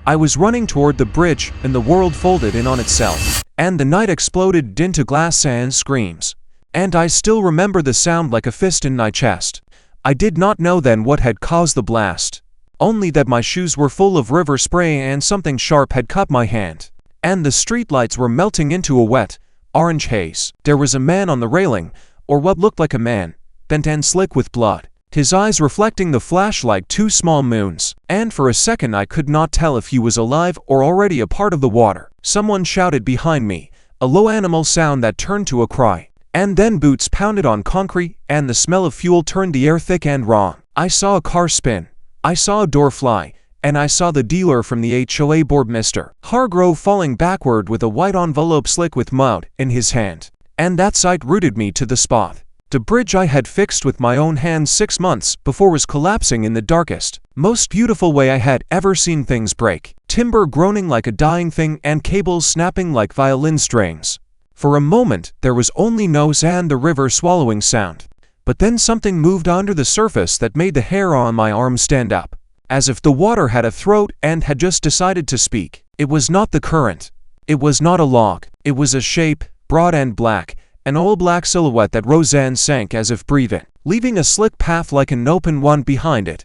I was running toward the bridge and the world folded in on itself. And the night exploded into glass and screams. And I still remember the sound like a fist in my chest. I did not know then what had caused the blast. Only that my shoes were full of river spray and something sharp had cut my hand. And the streetlights were melting into a wet, orange haze. There was a man on the railing, or what looked like a man, bent and slick with blood, his eyes reflecting the flash like two small moons. And for a second I could not tell if he was alive or already a part of the water. Someone shouted behind me, a low animal sound that turned to a cry. And then boots pounded on concrete, and the smell of fuel turned the air thick and raw. I saw a car spin. I saw a door fly, and I saw the dealer from the HOA board, Mr. Hargrove, falling backward with a white envelope slick with mud in his hand. And that sight rooted me to the spot. The bridge I had fixed with my own hands 6 months before was collapsing in the darkest, most beautiful way I had ever seen things break. Timber groaning like a dying thing and cables snapping like violin strings. For a moment, there was only noise and the river swallowing sound. But then something moved under the surface that made the hair on my arm stand up, as if the water had a throat and had just decided to speak. It was not the current. It was not a log. It was a shape, broad and black, an all-black silhouette that rose and sank as if breathing, leaving a slick path like an open one behind it.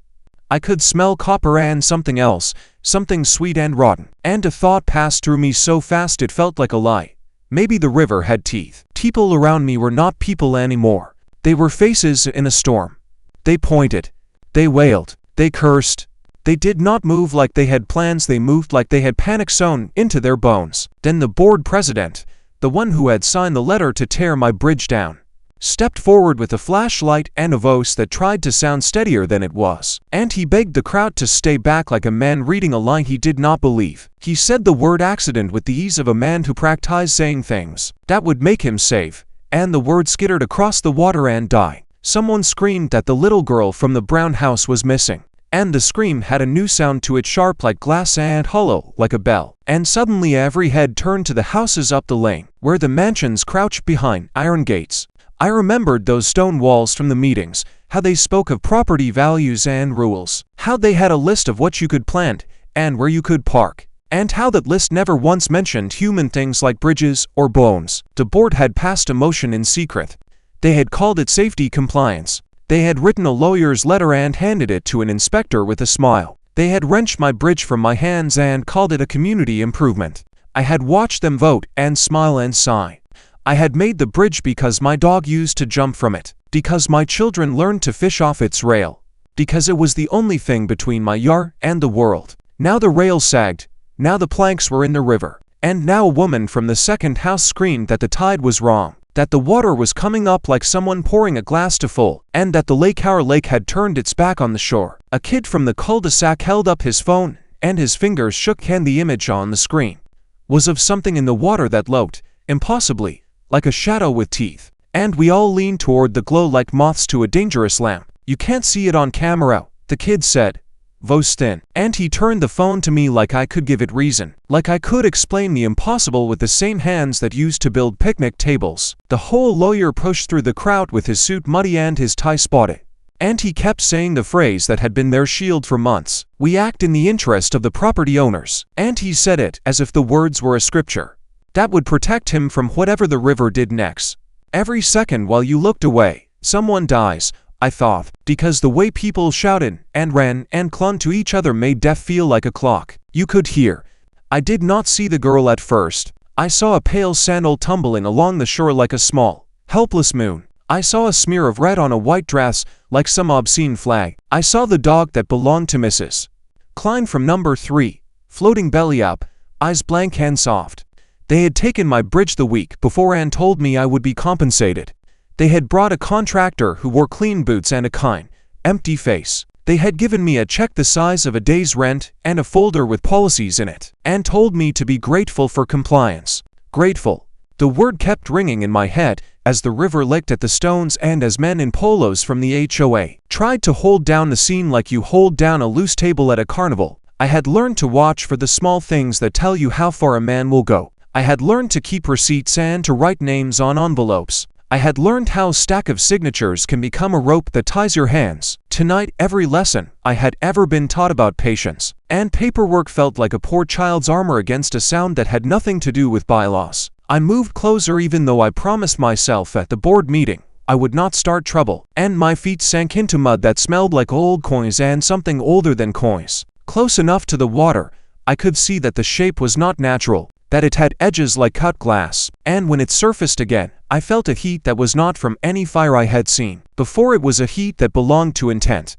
I could smell copper and something else, something sweet and rotten. And a thought passed through me so fast it felt like a lie. Maybe the river had teeth. People around me were not people anymore. They were faces in a storm. They pointed. They wailed. They cursed. They did not move like they had plans, they moved like they had panic sewn into their bones. Then the board president, the one who had signed the letter to tear my bridge down, stepped forward with a flashlight and a voice that tried to sound steadier than it was. And he begged the crowd to stay back like a man reading a line he did not believe. He said the word accident with the ease of a man who practiced saying things that would make him safe. And the word skittered across the water and died. Someone screamed that the little girl from the brown house was missing. And the scream had a new sound to it, sharp like glass and hollow like a bell. And suddenly every head turned to the houses up the lane, where the mansions crouched behind iron gates. I remembered those stone walls from the meetings, how they spoke of property values and rules, how they had a list of what you could plant and where you could park, and how that list never once mentioned human things like bridges or bones. The board had passed a motion in secret. They had called it safety compliance. They had written a lawyer's letter and handed it to an inspector with a smile. They had wrenched my bridge from my hands and called it a community improvement. I had watched them vote and smile and sigh. I had made the bridge because my dog used to jump from it, because my children learned to fish off its rail, because it was the only thing between my yard and the world. Now the rail sagged, now the planks were in the river, and now a woman from the second house screamed that the tide was wrong, that the water was coming up like someone pouring a glass to full, and that our lake had turned its back on the shore. A kid from the cul-de-sac held up his phone, and his fingers shook, and the image on the screen was of something in the water that looked, impossibly, like a shadow with teeth. And we all leaned toward the glow like moths to a dangerous lamp. "You can't see it on camera," the kid said, voice thin. And he turned the phone to me like I could give it reason, like I could explain the impossible with the same hands that used to build picnic tables. The whole lawyer pushed through the crowd with his suit muddy and his tie spotted. And he kept saying the phrase that had been their shield for months: "We act in the interest of the property owners." And he said it as if the words were a scripture that would protect him from whatever the river did next. Every second while you looked away, someone dies, I thought, because the way people shouted and ran and clung to each other made death feel like a clock you could hear. I did not see the girl at first. I saw a pale sandal tumbling along the shore like a small, helpless moon. I saw a smear of red on a white dress like some obscene flag. I saw the dog that belonged to Mrs. Klein from number 3, floating belly up, eyes blank and soft. They had taken my bridge the week before and told me I would be compensated. They had brought a contractor who wore clean boots and a kind, empty face. They had given me a check the size of a day's rent and a folder with policies in it, and told me to be grateful for compliance. Grateful. The word kept ringing in my head as the river licked at the stones and as men in polos from the HOA tried to hold down the scene like you hold down a loose table at a carnival. I had learned to watch for the small things that tell you how far a man will go. I had learned to keep receipts and to write names on envelopes. I had learned how a stack of signatures can become a rope that ties your hands. Tonight, every lesson I had ever been taught about patience, and paperwork felt like a poor child's armor against a sound that had nothing to do with bylaws. I moved closer even though I promised myself at the board meeting I would not start trouble, and my feet sank into mud that smelled like old coins and something older than coins. Close enough to the water, I could see that the shape was not natural, that it had edges like cut glass, and when it surfaced again, I felt a heat that was not from any fire I had seen before. It was a heat that belonged to intent.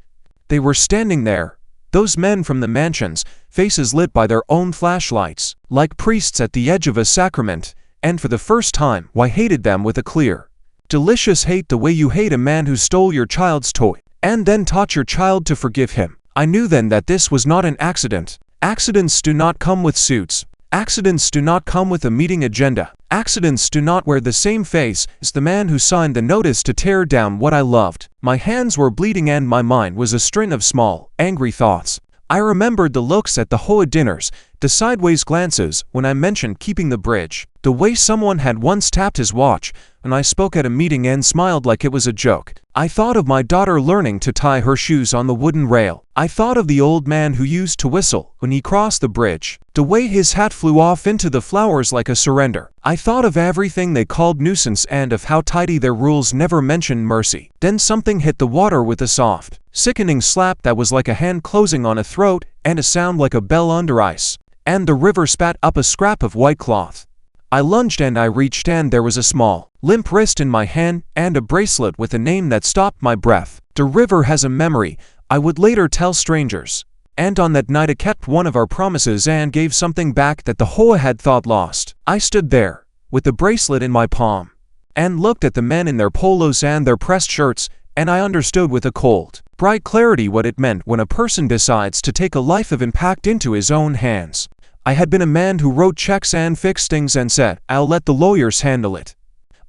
They were standing there, those men from the mansions, faces lit by their own flashlights, like priests at the edge of a sacrament, and for the first time, I hated them with a clear, delicious hate, the way you hate a man who stole your child's toy, and then taught your child to forgive him. I knew then that this was not an accident. Accidents do not come with suits. Accidents do not come with a meeting agenda. Accidents do not wear the same face as the man who signed the notice to tear down what I loved. My hands were bleeding and my mind was a string of small, angry thoughts. I remembered the looks at the HOA dinners, the sideways glances when I mentioned keeping the bridge, the way someone had once tapped his watch when I spoke at a meeting and smiled like it was a joke. I thought of my daughter learning to tie her shoes on the wooden rail. I thought of the old man who used to whistle when he crossed the bridge, the way his hat flew off into the flowers like a surrender. I thought of everything they called nuisance and of how tidy their rules never mentioned mercy. Then something hit the water with a soft, sickening slap that was like a hand closing on a throat and a sound like a bell under ice, and the river spat up a scrap of white cloth. I lunged and I reached, and there was a small, limp wrist in my hand and a bracelet with a name that stopped my breath. The river has a memory, I would later tell strangers. And on that night I kept one of our promises and gave something back that the HOA had thought lost. I stood there, with the bracelet in my palm, and looked at the men in their polos and their pressed shirts, and I understood with a cold, bright clarity what it meant when a person decides to take a life of impact into his own hands. I had been a man who wrote checks and fixed things and said, "I'll let the lawyers handle it."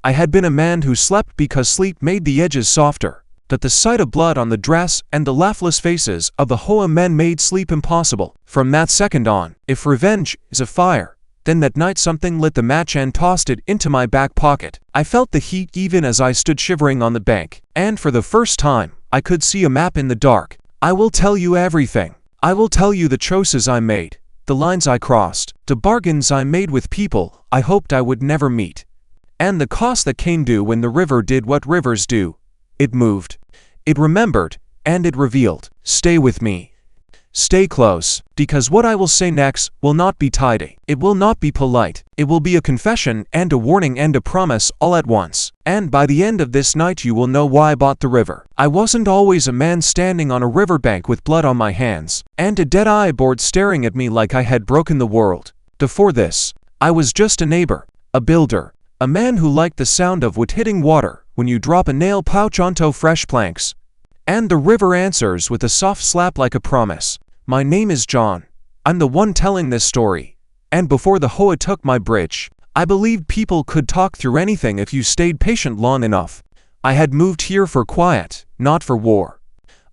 I had been a man who slept because sleep made the edges softer, that the sight of blood on the dress and the laughless faces of the HOA men made sleep impossible. From that second on, if revenge is a fire, then that night something lit the match and tossed it into my back pocket. I felt the heat even as I stood shivering on the bank, and for the first time, I could see a map in the dark. I will tell you everything. I will tell you the choices I made, the lines I crossed, the bargains I made with people I hoped I would never meet, and the cost that came due when the river did what rivers do. It moved, it remembered, and it revealed. Stay with me. Stay close, because what I will say next will not be tidy. It will not be polite. It will be a confession and a warning and a promise all at once. And by the end of this night you will know why I bought the river. I wasn't always a man standing on a riverbank with blood on my hands, and a dead-eye board staring at me like I had broken the world. Before this, I was just a neighbor, a builder, a man who liked the sound of wood hitting water when you drop a nail pouch onto fresh planks. And the river answers with a soft slap like a promise. My name is John. I'm the one telling this story. And before the HOA took my bridge, I believed people could talk through anything if you stayed patient long enough. I had moved here for quiet, not for war.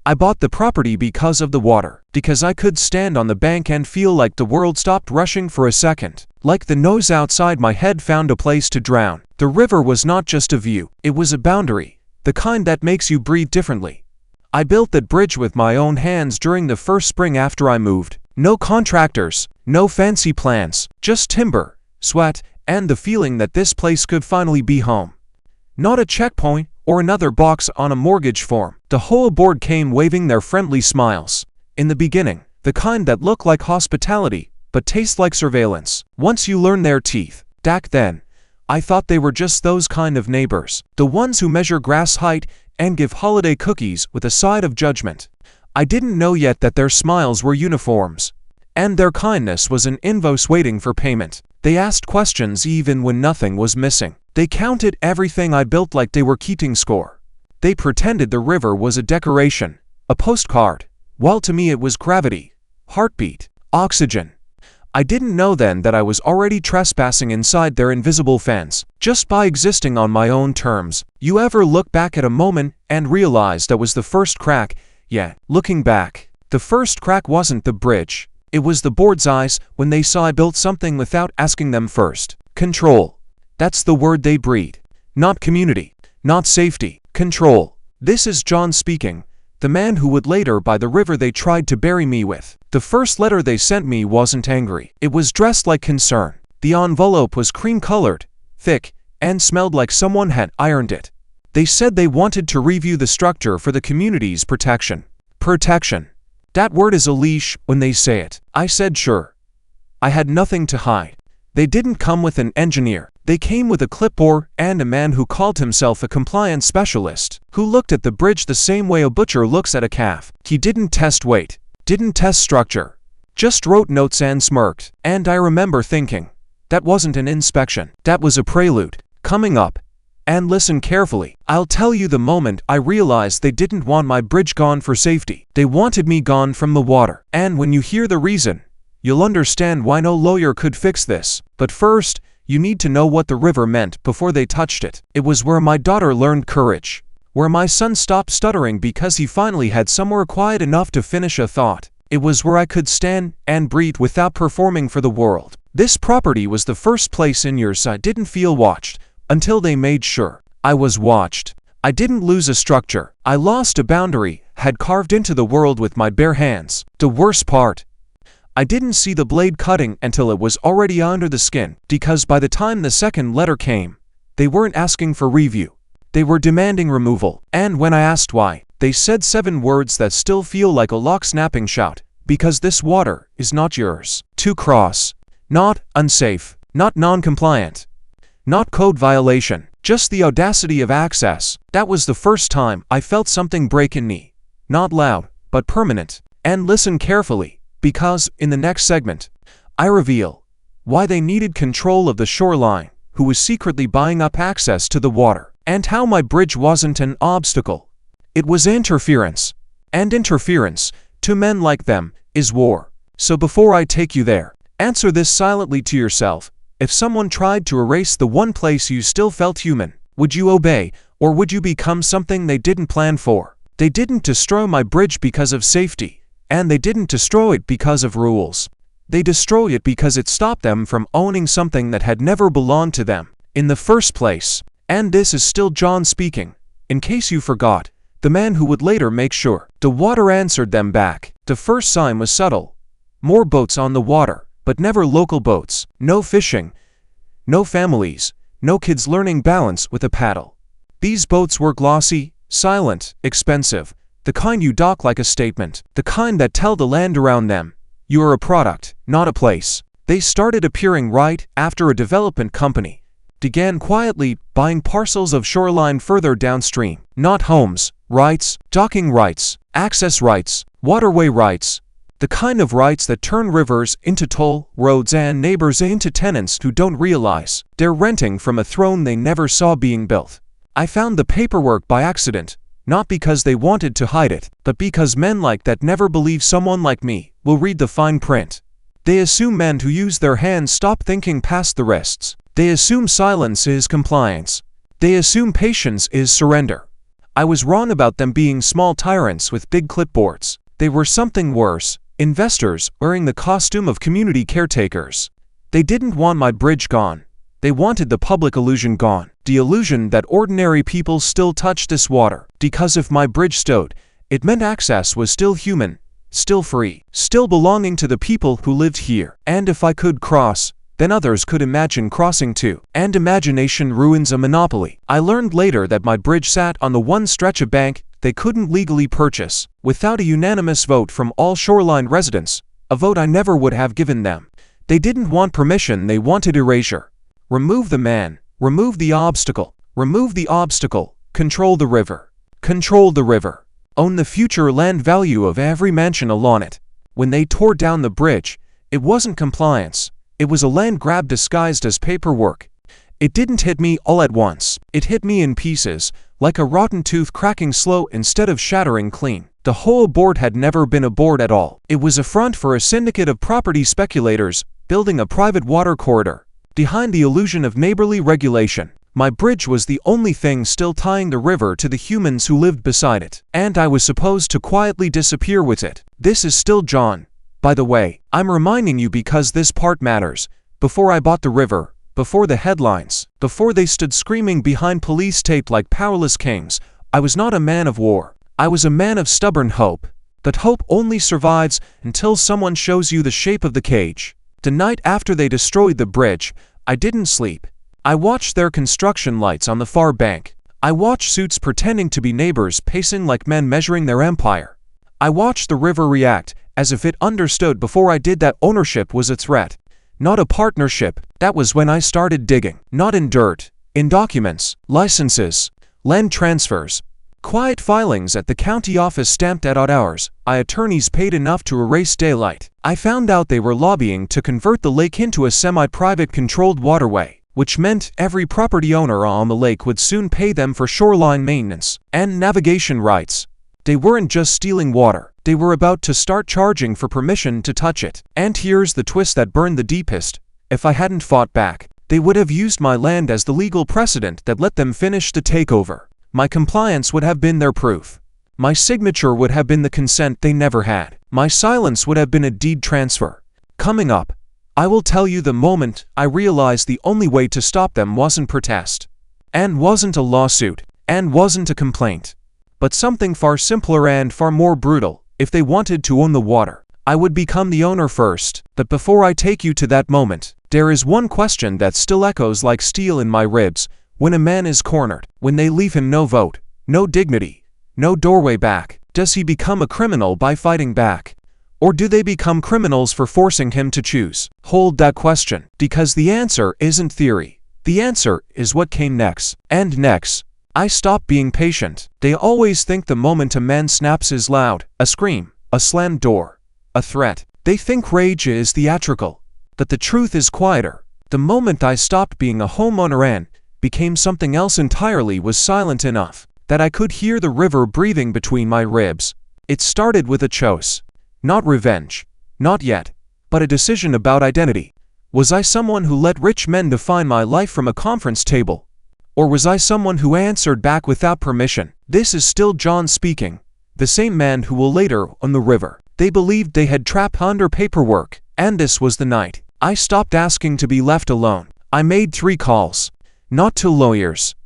I bought the property because of the water, because I could stand on the bank and feel like the world stopped rushing for a second, like the nose outside my head found a place to drown. The river was not just a view, it was a boundary, the kind that makes you breathe differently. I built that bridge with my own hands during the first spring after I moved. No contractors, no fancy plans, just timber, sweat, and the feeling that this place could finally be home. Not a checkpoint or another box on a mortgage form. The HOA board came waving their friendly smiles. In the beginning, the kind that look like hospitality, but taste like surveillance. Once you learn their teeth, back then, I thought they were just those kind of neighbors, the ones who measure grass height and give holiday cookies with a side of judgment. I didn't know yet that their smiles were uniforms, and their kindness was an invoice waiting for payment. They asked questions even when nothing was missing. They counted everything I built like they were keeping score. They pretended the river was a decoration, a postcard, while to me it was gravity, heartbeat, oxygen. I didn't know then that I was already trespassing inside their invisible fence, just by existing on my own terms. You ever look back at a moment and realize that was the first crack? Yeah, looking back, the first crack wasn't the bridge. It was the board's eyes when they saw I built something without asking them first. Control. That's the word they breed. Not community, not safety. Control. This is John speaking, the man who would later buy the river they tried to bury me with. The The first letter they sent me wasn't angry. It was dressed like concern. The envelope was cream-colored, thick, and smelled like someone had ironed it. They said they wanted to review the structure for the community's protection. Protection. That word is a leash when they say it. I said sure. I had nothing to hide. They didn't come with an engineer. They came with a clipboard and a man who called himself a compliance specialist, who looked at the bridge the same way a butcher looks at a calf. He didn't test weight, didn't test structure, just wrote notes and smirked. And I remember thinking, that wasn't an inspection. That was a prelude. Coming up. And listen carefully. I'll tell you the moment I realized they didn't want my bridge gone for safety. They wanted me gone from the water. And when you hear the reason, you'll understand why no lawyer could fix this. But first, you need to know what the river meant before they touched it. It was where my daughter learned courage, where my son stopped stuttering because he finally had somewhere quiet enough to finish a thought. It was where I could stand and breathe without performing for the world. This property was the first place in years I didn't feel watched, until they made sure I was watched. I didn't lose a structure. I lost a boundary, had carved into the world with my bare hands. The worst part, I didn't see the blade cutting until it was already under the skin, because by the time the second letter came, they weren't asking for review. They were demanding removal. And when I asked why, they said 7 words that still feel like a lock-snapping shout. Because this water is not yours. To cross. Not unsafe. Not non-compliant. Not code violation. Just the audacity of access. That was the first time I felt something break in me. Not loud, but permanent. And listen carefully, because in the next segment, I reveal why they needed control of the shoreline, who was secretly buying up access to the water, and how my bridge wasn't an obstacle. It was interference. And interference, to men like them, is war. So before I take you there, answer this silently to yourself. If someone tried to erase the one place you still felt human, would you obey, or would you become something they didn't plan for? They didn't destroy my bridge because of safety, and they didn't destroy it because of rules. They destroyed it because it stopped them from owning something that had never belonged to them in the first place. And this is still John speaking, in case you forgot, the man who would later make sure. The water answered them back. The first sign was subtle. More boats on the water, but never local boats. No fishing, no families, no kids learning balance with a paddle. These boats were glossy, silent, expensive, the kind you dock like a statement, the kind that tell the land around them, you are a product, not a place. They started appearing right after a development company began quietly buying parcels of shoreline further downstream. Not homes, rights, docking rights, access rights, waterway rights, the kind of rights that turn rivers into toll roads and neighbors into tenants who don't realize they're renting from a throne they never saw being built. I found the paperwork by accident, not because they wanted to hide it, but because men like that never believe someone like me will read the fine print. They assume men who use their hands stop thinking past the wrists. They assume silence is compliance. They assume patience is surrender. I was wrong about them being small tyrants with big clipboards. They were something worse, investors wearing the costume of community caretakers. They didn't want my bridge gone. They wanted the public illusion gone. The illusion that ordinary people still touched this water. Because if my bridge stood, it meant access was still human, still free, still belonging to the people who lived here. And if I could cross, then others could imagine crossing too. And imagination ruins a monopoly. I learned later that my bridge sat on the one stretch of bank they couldn't legally purchase, without a unanimous vote from all shoreline residents, a vote I never would have given them. They didn't want permission, they wanted erasure. Remove the man, remove the obstacle, control the river. Control the river. Own the future land value of every mansion along it. When they tore down the bridge, it wasn't compliance. It was a land grab disguised as paperwork. It didn't hit me all at once. It hit me in pieces, like a rotten tooth cracking slow instead of shattering clean. The whole board had never been a board at all. It was a front for a syndicate of property speculators building a private water corridor. Behind the illusion of neighborly regulation, my bridge was the only thing still tying the river to the humans who lived beside it. And I was supposed to quietly disappear with it. This is still John. By the way, I'm reminding you because this part matters. Before I bought the river, before the headlines, before they stood screaming behind police tape like powerless kings, I was not a man of war. I was a man of stubborn hope. But hope only survives until someone shows you the shape of the cage. The night after they destroyed the bridge, I didn't sleep. I watched their construction lights on the far bank. I watched suits pretending to be neighbors pacing like men measuring their empire. I watched the river react as if it understood before I did that ownership was a threat, not a partnership. That was when I started digging, not in dirt, in documents, licenses, land transfers, quiet filings at the county office stamped at odd hours, attorneys paid enough to erase daylight. I found out they were lobbying to convert the lake into a semi-private controlled waterway, which meant every property owner on the lake would soon pay them for shoreline maintenance and navigation rights. They weren't just stealing water, they were about to start charging for permission to touch it. And here's the twist that burned the deepest. If I hadn't fought back, they would have used my land as the legal precedent that let them finish the takeover. My compliance would have been their proof. My signature would have been the consent they never had. My silence would have been a deed transfer. Coming up, I will tell you the moment I realized the only way to stop them wasn't protest, and wasn't a lawsuit, and wasn't a complaint, but something far simpler and far more brutal. If they wanted to own the water, I would become the owner first. But before I take you to that moment, there is one question that still echoes like steel in my ribs. When a man is cornered, when they leave him no vote, no dignity, no doorway back, does he become a criminal by fighting back? Or do they become criminals for forcing him to choose? Hold that question, because the answer isn't theory. The answer is what came next. And next, I stopped being patient. They always think the moment a man snaps is loud, a scream, a slammed door, a threat. They think rage is theatrical, that the truth is quieter. The moment I stopped being a homeowner and became something else entirely was silent enough that I could hear the river breathing between my ribs. It started with a choice. Not revenge, not yet, but a decision about identity. Was I someone who let rich men define my life from a conference table? Or was I someone who answered back without permission? This is still John speaking, the same man who will later own the river. They believed they had trapped under paperwork, and this was the night I stopped asking to be left alone. I made 3 calls, not to lawyers,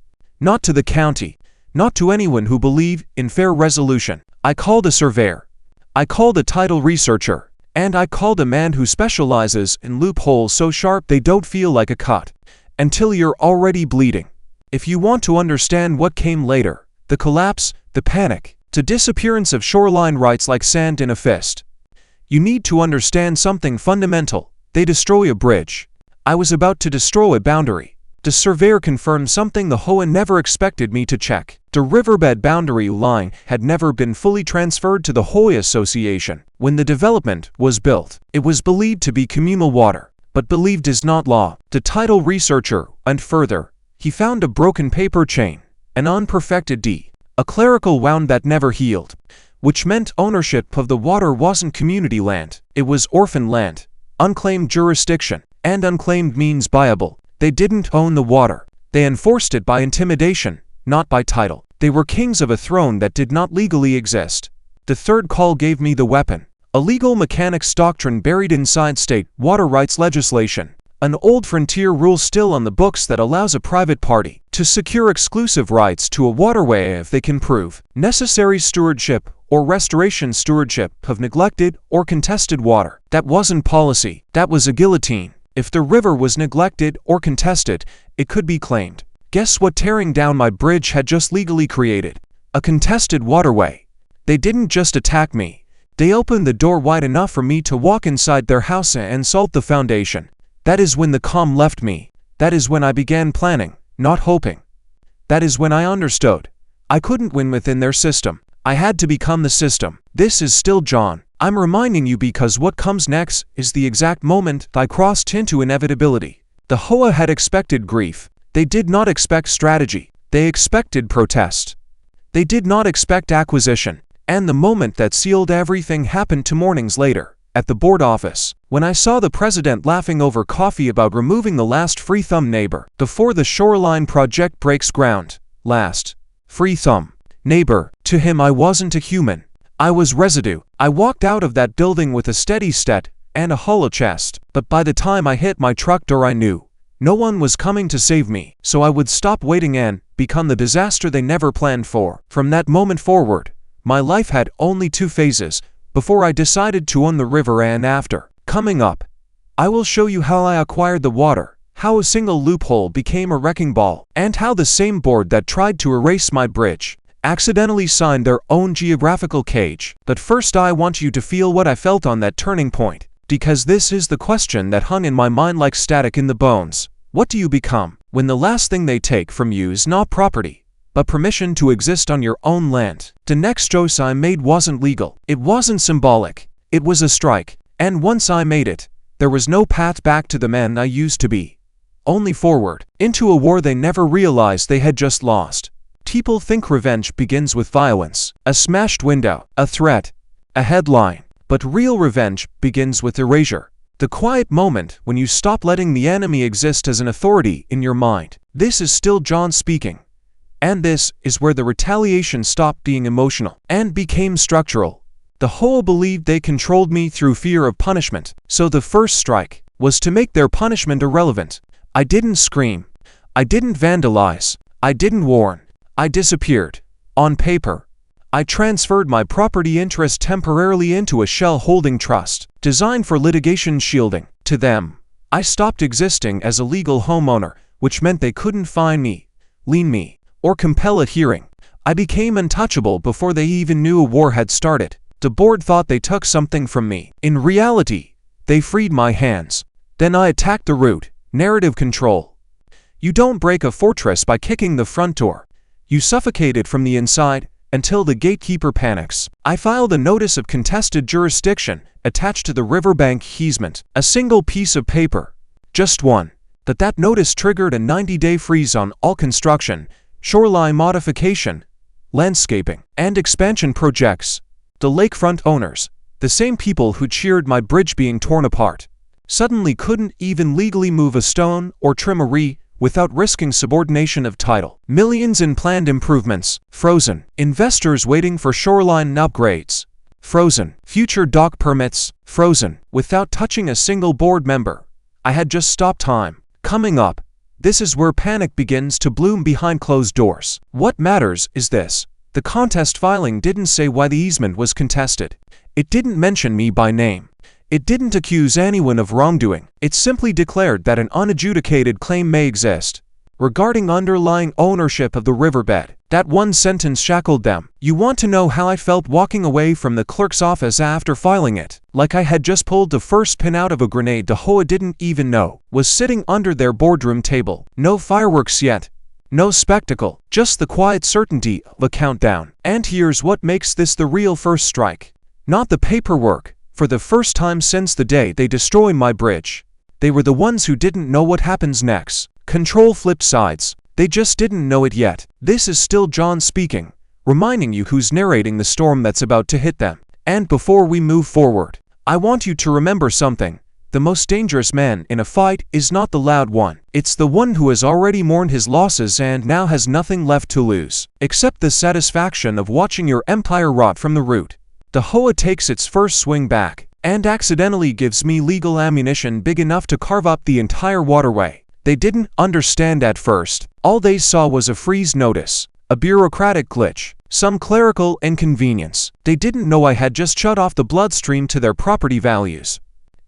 not to the county, not to anyone who believed in fair resolution. I called a surveyor. I called a title researcher, and I called a man who specializes in loopholes so sharp they don't feel like a cut until you're already bleeding. If you want to understand what came later, the collapse, the panic, the disappearance of shoreline rights like sand in a fist, you need to understand something fundamental. They destroy a bridge. I was about to destroy a boundary. The surveyor confirmed something the HOA never expected me to check. The riverbed boundary line had never been fully transferred to the HOA Association. When the development was built, it was believed to be communal water, but believed is not law. The title researcher went further. He found a broken paper chain, an unperfected deed, a clerical wound that never healed, which meant ownership of the water wasn't community land. It was orphan land, unclaimed jurisdiction, and unclaimed means buyable. They didn't own the water. They enforced it by intimidation, not by title. They were kings of a throne that did not legally exist. The third call gave me the weapon. A legal mechanics doctrine buried inside state water rights legislation. An old frontier rule still on the books that allows a private party to secure exclusive rights to a waterway if they can prove necessary stewardship or restoration stewardship of neglected or contested water. That wasn't policy. That was a guillotine. If the river was neglected or contested, it could be claimed. Guess what tearing down my bridge had just legally created? A contested waterway. They didn't just attack me. They opened the door wide enough for me to walk inside their house and salt the foundation. That is when the calm left me. That is when I began planning, not hoping. That is when I understood. I couldn't win within their system. I had to become the system. This is still John. I'm reminding you because what comes next is the exact moment I crossed into inevitability. The HOA had expected grief. They did not expect strategy. They expected protest. They did not expect acquisition. And the moment that sealed everything happened 2 mornings later, at the board office, when I saw the president laughing over coffee about removing the last free thumb neighbor before the shoreline project breaks ground. Last free thumb neighbor. To him I wasn't a human. I was residue. I walked out of that building with a steady step and a hollow chest, but by the time I hit my truck door I knew no one was coming to save me, so I would stop waiting and become the disaster they never planned for. From that moment forward, my life had only 2 phases. before I decided to own the river. And after. Coming up, I will show you how I acquired the water, how a single loophole became a wrecking ball, and how the same board that tried to erase my bridge accidentally signed their own geographical cage. But first I want you to feel what I felt on that turning point, because this is the question that hung in my mind like static in the bones. What do you become when the last thing they take from you is not property, but permission to exist on your own land? The next choice I made wasn't legal. It wasn't symbolic. It was a strike. And once I made it, there was no path back to the man I used to be. Only forward, into a war they never realized they had just lost. People think revenge begins with violence, a smashed window, a threat, a headline. But real revenge begins with erasure. The quiet moment when you stop letting the enemy exist as an authority in your mind. This is still John speaking. And this is where the retaliation stopped being emotional and became structural. The HOA believed they controlled me through fear of punishment, so the first strike was to make their punishment irrelevant. I didn't scream. I didn't vandalize. I didn't warn. I disappeared. On paper, I transferred my property interest temporarily into a shell-holding trust, designed for litigation shielding. To them, I stopped existing as a legal homeowner, which meant they couldn't fine me, lien me, or compel a hearing. I became untouchable before they even knew a war had started. The board thought they took something from me. In reality, they freed my hands. Then I attacked the root, narrative control. You don't break a fortress by kicking the front door. You suffocate it from the inside until the gatekeeper panics. I filed a notice of contested jurisdiction attached to the riverbank easement. A single piece of paper. Just one. But that notice triggered a 90-day freeze on all construction, shoreline modification, landscaping, and expansion projects. The lakefront owners, the same people who cheered my bridge being torn apart, suddenly couldn't even legally move a stone or trim a tree without risking subordination of title. Millions in planned improvements, frozen. Investors waiting for shoreline upgrades, frozen. Future dock permits, frozen. Without touching a single board member, I had just stopped time. Coming up, this is where panic begins to bloom behind closed doors. What matters is this. The contest filing didn't say why the easement was contested. It didn't mention me by name. It didn't accuse anyone of wrongdoing. It simply declared that an unadjudicated claim may exist regarding underlying ownership of the riverbed. That one sentence shackled them. You want to know how I felt walking away from the clerk's office after filing it? Like I had just pulled the first pin out of a grenade the HOA didn't even know was sitting under their boardroom table. No fireworks yet. No spectacle. Just the quiet certainty of a countdown. And here's what makes this the real first strike. Not the paperwork. For the first time since the day they destroyed my bridge, they were the ones who didn't know what happens next. Control flipped sides. They just didn't know it yet. This is still John speaking, reminding you who's narrating the storm that's about to hit them. And before we move forward, I want you to remember something. The most dangerous man in a fight is not the loud one. It's the one who has already mourned his losses and now has nothing left to lose, except the satisfaction of watching your empire rot from the root. The HOA takes its first swing back, and accidentally gives me legal ammunition big enough to carve up the entire waterway. They didn't understand at first. All they saw was a freeze notice, a bureaucratic glitch, some clerical inconvenience. They didn't know I had just shut off the bloodstream to their property values.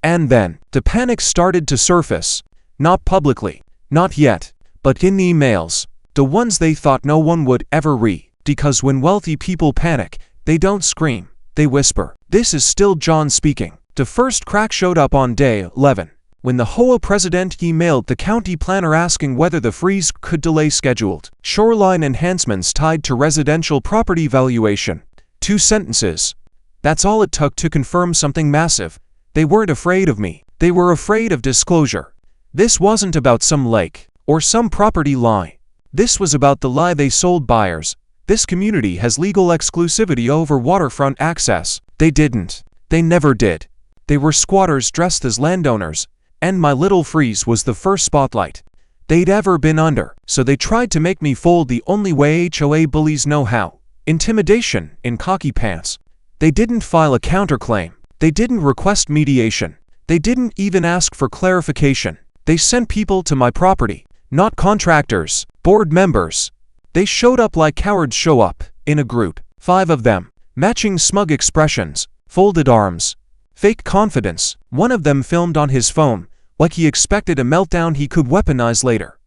And then, the panic started to surface. Not publicly, not yet, but in the emails, the ones they thought no one would ever read. Because when wealthy people panic, they don't scream. They whisper. This is still John speaking. The first crack showed up on day 11, when the HOA president emailed the county planner asking whether the freeze could delay scheduled shoreline enhancements tied to residential property valuation. 2 sentences. That's all it took to confirm something massive. They weren't afraid of me. They were afraid of disclosure. This wasn't about some lake or some property lie. This was about the lie they sold buyers. This community has legal exclusivity over waterfront access. They didn't. They never did. They were squatters dressed as landowners, and my little freeze was the first spotlight they'd ever been under. So they tried to make me fold the only way HOA bullies know how. Intimidation in cocky pants. They didn't file a counterclaim. They didn't request mediation. They didn't even ask for clarification. They sent people to my property, not contractors, board members. They showed up like cowards show up, in a group, 5 of them, matching smug expressions, folded arms, fake confidence. One of them filmed on his phone, like he expected a meltdown he could weaponize later.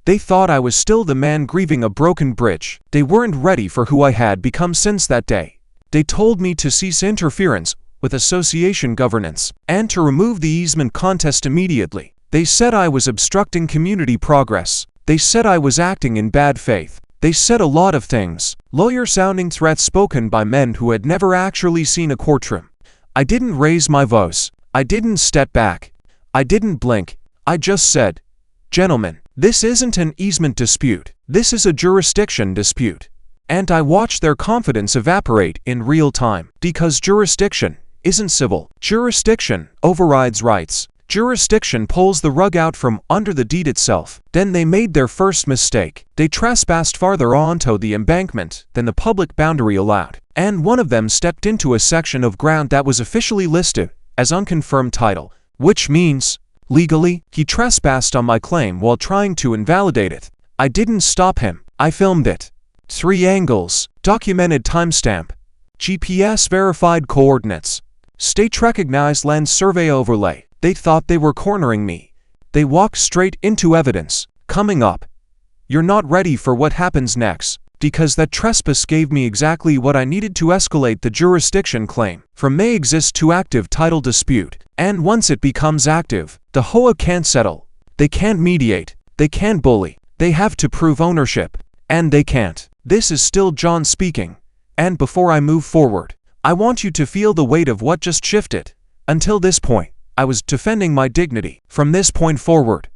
They thought I was still the man grieving a broken bridge. They weren't ready for who I had become since that day. They told me to cease interference with association governance and to remove the easement contest immediately. They said I was obstructing community progress. They said I was acting in bad faith. They said a lot of things, lawyer-sounding threats spoken by men who had never actually seen a courtroom. I didn't raise my voice. I didn't step back. I didn't blink. I just said, "Gentlemen, this isn't an easement dispute. This is a jurisdiction dispute." And I watched their confidence evaporate in real time, because jurisdiction isn't civil. Jurisdiction overrides rights. Jurisdiction pulls the rug out from under the deed itself. Then they made their first mistake. They trespassed farther onto the embankment than the public boundary allowed. And one of them stepped into a section of ground that was officially listed as unconfirmed title, which means, legally, he trespassed on my claim while trying to invalidate it. I didn't stop him. I filmed it. 3 angles, documented timestamp, GPS verified coordinates, state-recognized land survey overlay. They thought they were cornering me. They walked straight into evidence. Coming up, you're not ready for what happens next, because that trespass gave me exactly what I needed to escalate the jurisdiction claim from may exist to active title dispute. And once it becomes active, the HOA can't settle. They can't mediate. They can't bully. They have to prove ownership. And they can't. This is still John speaking. And before I move forward, I want you to feel the weight of what just shifted. Until this point, I was defending my dignity. From this point forward,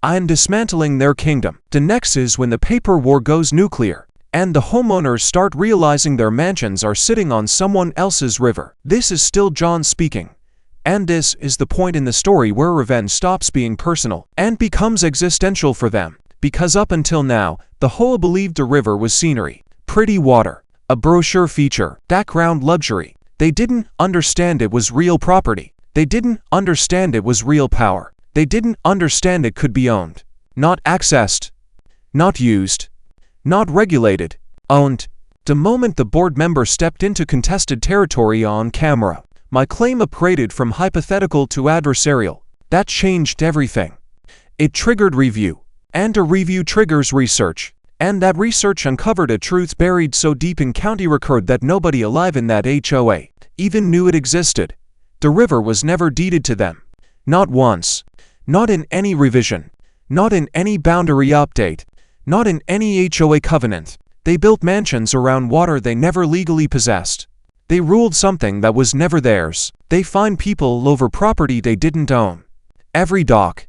I am dismantling their kingdom. The next is when the paper war goes nuclear, and the homeowners start realizing their mansions are sitting on someone else's river. This is still John speaking. And this is the point in the story where revenge stops being personal and becomes existential for them. Because up until now, the HOA believed the river was scenery, pretty water, a brochure feature, background luxury. They didn't understand it was real property. They didn't understand it was real power. They didn't understand it could be owned, not accessed, not used, not regulated, owned. The moment the board member stepped into contested territory on camera, my claim upgraded from hypothetical to adversarial. That changed everything. It triggered review. And a review triggers research. And that research uncovered a truth buried so deep in county record that nobody alive in that HOA even knew it existed. The river was never deeded to them. Not once. Not in any revision. Not in any boundary update. Not in any HOA covenant. They built mansions around water they never legally possessed. They ruled something that was never theirs. They fined people over property they didn't own. Every dock,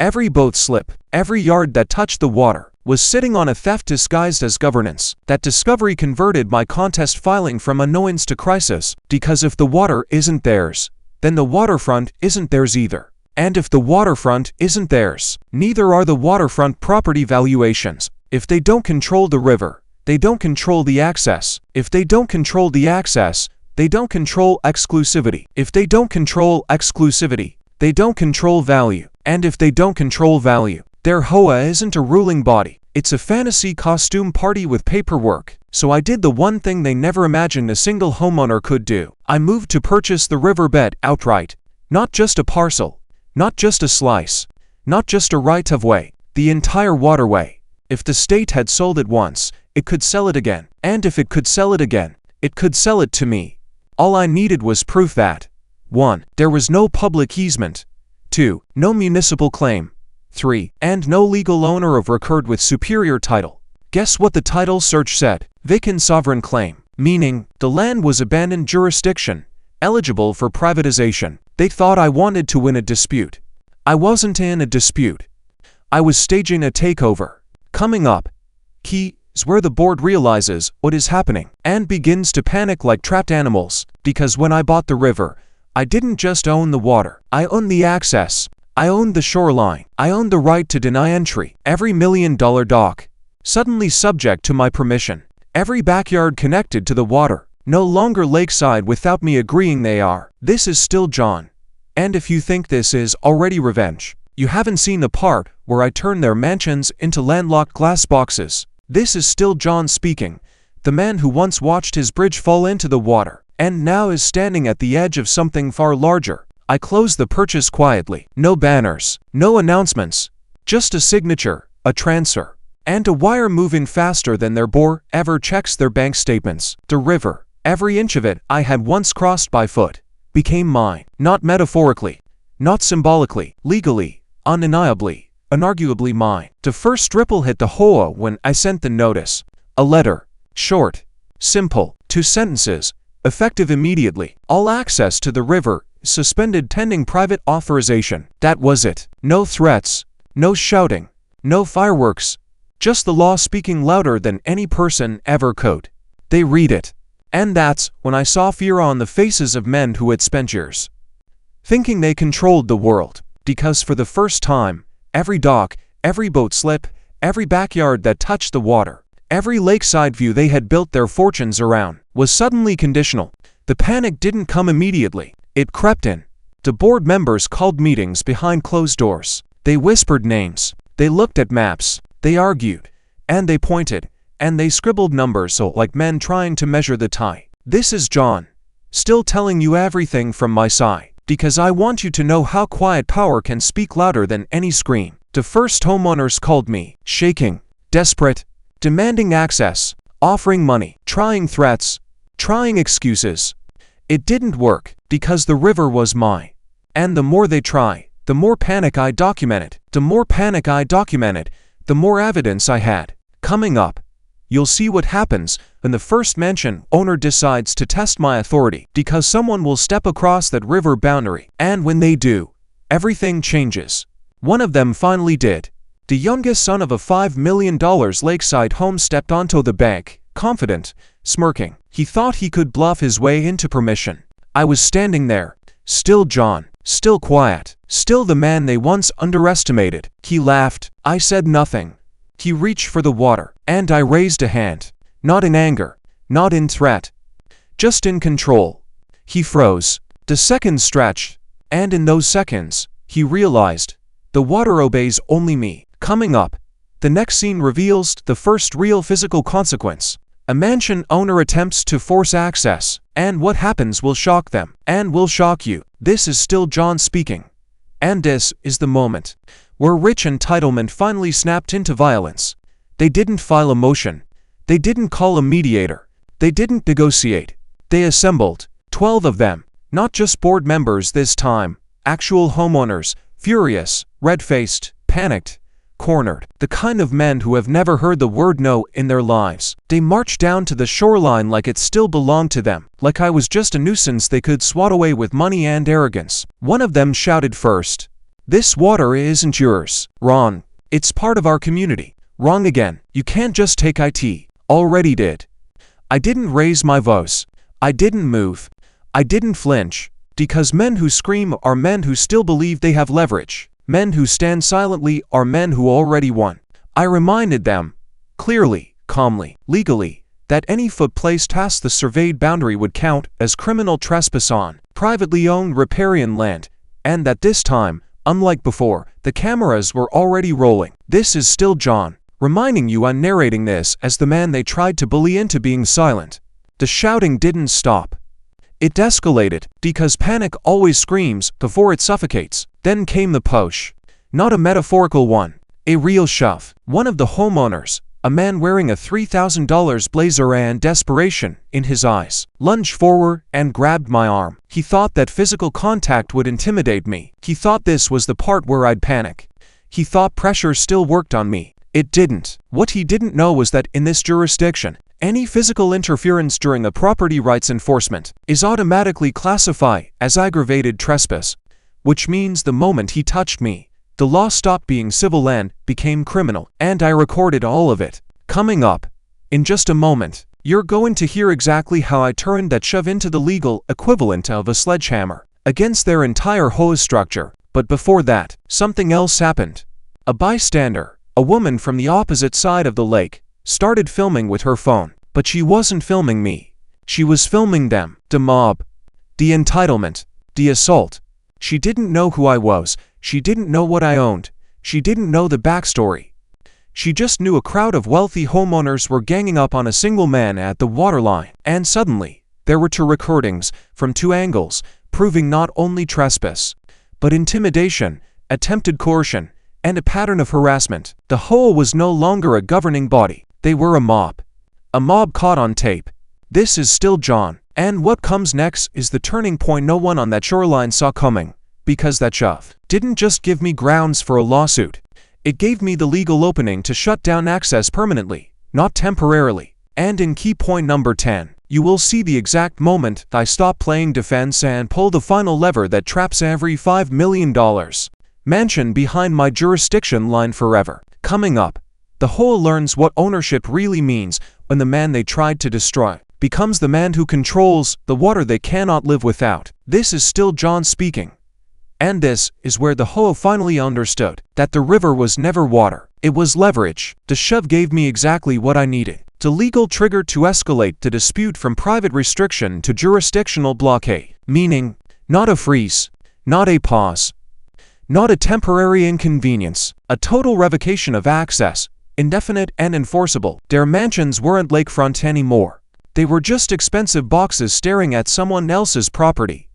every boat slip, every yard that touched the water was sitting on a theft disguised as governance. That discovery converted my contest filing from annoyance to crisis, because if the water isn't theirs, then the waterfront isn't theirs either. And if the waterfront isn't theirs, neither are the waterfront property valuations. If they don't control the river, they don't control the access. If they don't control the access, they don't control exclusivity. If they don't control exclusivity, they don't control value. And if they don't control value, their HOA isn't a ruling body. It's a fantasy costume party with paperwork. So I did the one thing they never imagined a single homeowner could do. I moved to purchase the riverbed outright. Not just a parcel. Not just a slice. Not just a right-of-way. The entire waterway. If the state had sold it once, it could sell it again. And if it could sell it again, it could sell it to me. All I needed was proof that 1. There was no public easement. 2. No municipal claim. 3. And no legal owner of record with superior title. Guess what the title search said? Vacant sovereign claim. Meaning, the land was abandoned jurisdiction, eligible for privatization. They thought I wanted to win a dispute. I wasn't in a dispute. I was staging a takeover. Coming up, key is where the board realizes what is happening and begins to panic like trapped animals, because when I bought the river, I didn't just own the water. I owned the access. I owned the shoreline. I owned the right to deny entry. Every $1 million dock, suddenly subject to my permission. Every backyard connected to the water, no longer lakeside without me agreeing they are. This is still John. And if you think this is already revenge, you haven't seen the part where I turn their mansions into landlocked glass boxes. This is still John speaking, the man who once watched his bridge fall into the water and now is standing at the edge of something far larger. I closed the purchase quietly. No banners, no announcements, just a signature, a transfer, and a wire moving faster than their bore ever checks their bank statements. The river, every inch of it I had once crossed by foot, became mine. Not metaphorically, not symbolically, legally, undeniably, unarguably mine. The first ripple hit the HOA when I sent the notice. A letter, short, simple, 2 sentences, effective immediately. All access to the river suspended pending private authorization. That was it. No threats, no shouting, no fireworks, just the law speaking louder than any person ever could. They read it. And that's when I saw fear on the faces of men who had spent years thinking they controlled the world. Because for the first time, every dock, every boat slip, every backyard that touched the water, every lakeside view they had built their fortunes around, was suddenly conditional. The panic didn't come immediately. It crept in. The board members called meetings behind closed doors. They whispered names. They looked at maps. They argued. And they pointed. And they scribbled numbers so like men trying to measure the tie. This is John, still telling you everything from my side, because I want you to know how quiet power can speak louder than any scream. The first homeowners called me, shaking, desperate, demanding access, offering money, trying threats, trying excuses. It didn't work, because the river was mine. And the more they try, the more panic I documented. The more panic I documented, the more evidence I had. Coming up, you'll see what happens when the first mansion owner decides to test my authority, because someone will step across that river boundary. And when they do, everything changes. One of them finally did. The youngest son of a $5 million lakeside home stepped onto the bank, confident, smirking. He thought he could bluff his way into permission. I was standing there, still John, still quiet, still the man they once underestimated. He laughed. I said nothing. He reached for the water, and I raised a hand. Not in anger, not in threat, just in control. He froze. The seconds stretched, and in those seconds, he realized, the water obeys only me. Coming up, the next scene reveals the first real physical consequence. A mansion owner attempts to force access, and what happens will shock them, and will shock you. This is still John speaking. And this is the moment where rich entitlement finally snapped into violence. They didn't file a motion. They didn't call a mediator. They didn't negotiate. They assembled, 12 of them, not just board members this time, actual homeowners, furious, red-faced, panicked, cornered, the kind of men who have never heard the word no in their lives. They marched down to the shoreline like it still belonged to them, like I was just a nuisance they could swat away with money and arrogance. One of them shouted first, "This water isn't yours." Wrong. It's part of our community. Wrong again. You can't just take it. Already did. I didn't raise my voice. I didn't move. I didn't flinch. Because men who scream are men who still believe they have leverage. Men who stand silently are men who already won. I reminded them, clearly, calmly, legally, that any foot placed past the surveyed boundary would count as criminal trespass on privately owned riparian land, and that this time, unlike before, the cameras were already rolling. This is still John, reminding you I'm narrating this as the man they tried to bully into being silent. The shouting didn't stop. It escalated, because panic always screams before it suffocates. Then came the push. Not a metaphorical one, a real shove. One of the homeowners, a man wearing a $3,000 blazer and desperation in his eyes, lunged forward and grabbed my arm. He thought that physical contact would intimidate me. He thought this was the part where I'd panic. He thought pressure still worked on me. It didn't. What he didn't know was that in this jurisdiction, any physical interference during a property rights enforcement is automatically classified as aggravated trespass, which means the moment he touched me, the law stopped being civil and became criminal. And I recorded all of it. Coming up, in just a moment, you're going to hear exactly how I turned that shove into the legal equivalent of a sledgehammer against their entire HOA structure. But before that, something else happened. A bystander, a woman from the opposite side of the lake, started filming with her phone. But she wasn't filming me. She was filming them, the mob, the entitlement, the assault. She didn't know who I was. She didn't know what I owned. She didn't know the backstory. She just knew a crowd of wealthy homeowners were ganging up on a single man at the waterline. And suddenly, There were two recordings, from two angles, proving not only trespass, but intimidation, attempted coercion, and a pattern of harassment. The HOA was no longer a governing body. They were a mob. A mob caught on tape. This is still John. And what comes next is the turning point no one on that shoreline saw coming, because that shove didn't just give me grounds for a lawsuit. It gave me the legal opening to shut down access permanently, not temporarily. And in key point number 10, you will see the exact moment I stop playing defense and pull the final lever that traps every $5 million mansion behind my jurisdiction line forever. Coming up, the HOA learns what ownership really means when the man they tried to destroy becomes the man who controls the water they cannot live without. This is still John speaking. And this is where the HOA finally understood that the river was never water. It was leverage. The shove gave me exactly what I needed. The legal trigger to escalate the dispute from private restriction to jurisdictional blockade. Meaning, not a freeze, not a pause, not a temporary inconvenience, a total revocation of access, indefinite and enforceable. Their mansions weren't lakefront anymore. They were just expensive boxes staring at someone else's property.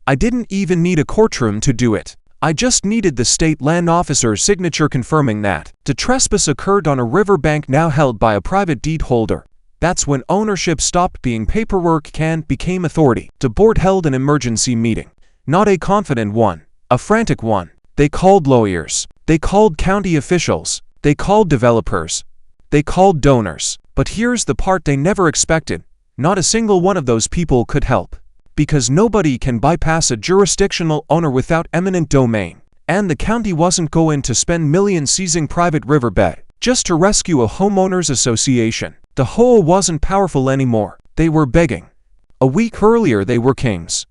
I didn't even need a courtroom to do it. I just needed the state land officer's signature confirming that the trespass occurred on a riverbank now held by a private deed holder. That's when ownership stopped being paperwork and became authority. The board held an emergency meeting. Not a confident one, a frantic one. They called lawyers. They called county officials. They called developers. They called donors. But here's the part they never expected. Not a single one of those people could help. Because nobody can bypass a jurisdictional owner without eminent domain. And the county wasn't going to spend millions seizing private riverbed just to rescue a homeowners association. The HOA wasn't powerful anymore. They were begging. A week earlier they were kings.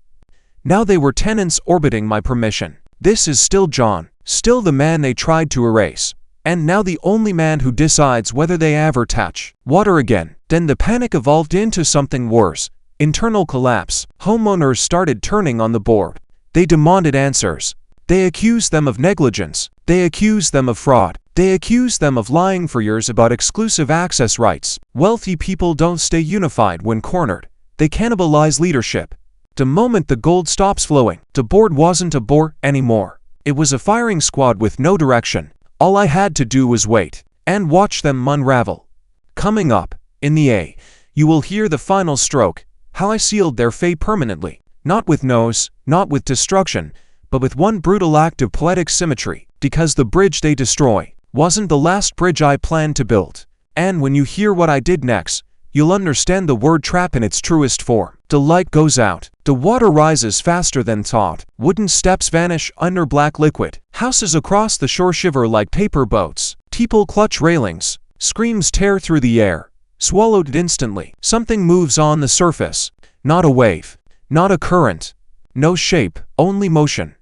Now they were tenants orbiting my permission. This is still John, still the man they tried to erase. And now the only man who decides whether they ever touch water again. Then the panic evolved into something worse. Internal collapse. Homeowners started turning on the board. They demanded answers. They accused them of negligence. They accused them of fraud. They accused them of lying for years about exclusive access rights. Wealthy people don't stay unified when cornered. They cannibalize leadership. The moment the gold stops flowing, the board wasn't a board anymore. It was a firing squad with no direction. All I had to do was wait and watch them unravel. Coming up, in the A, you will hear the final stroke. How I sealed their fate permanently, not with no's, not with destruction, but with one brutal act of poetic symmetry, because the bridge they destroy wasn't the last bridge I planned to build. And when you hear what I did next, you'll understand the word trap in its truest form. The light goes out, the water rises faster than thought, wooden steps vanish under black liquid, houses across the shore shiver like paper boats, people clutch railings, screams tear through the air. Swallowed instantly. Something moves on the surface. Not a wave. Not a current. No shape, only motion.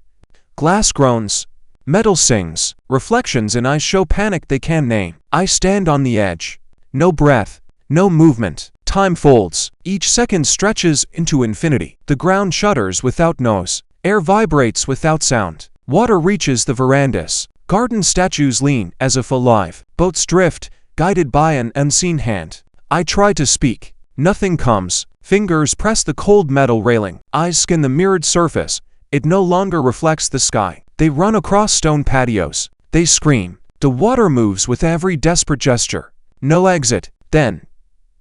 Glass groans. Metal sings. Reflections in eyes show panic they can't name. I stand on the edge. No breath. No movement. Time folds. Each second stretches into infinity. The ground shudders without noise. Air vibrates without sound. Water reaches the verandas. Garden statues lean as if alive. Boats drift, guided by an unseen hand. I try to speak. Nothing comes. Fingers press the cold metal railing. Eyes scan the mirrored surface. It no longer reflects the sky. They run across stone patios. They scream. The water moves with every desperate gesture. No exit. Then,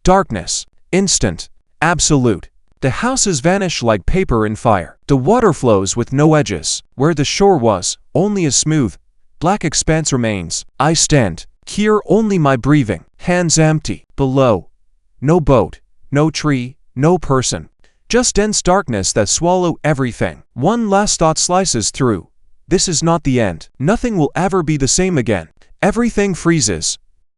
darkness. Instant. Absolute. The houses vanish like paper in fire. The water flows with no edges. Where the shore was, only a smooth, black expanse remains. I stand. Here only my breathing. Hands empty. Below. No boat. No tree. No person. Just dense darkness that swallow everything. One last thought slices through. This is not the end. Nothing will ever be the same again. Everything freezes.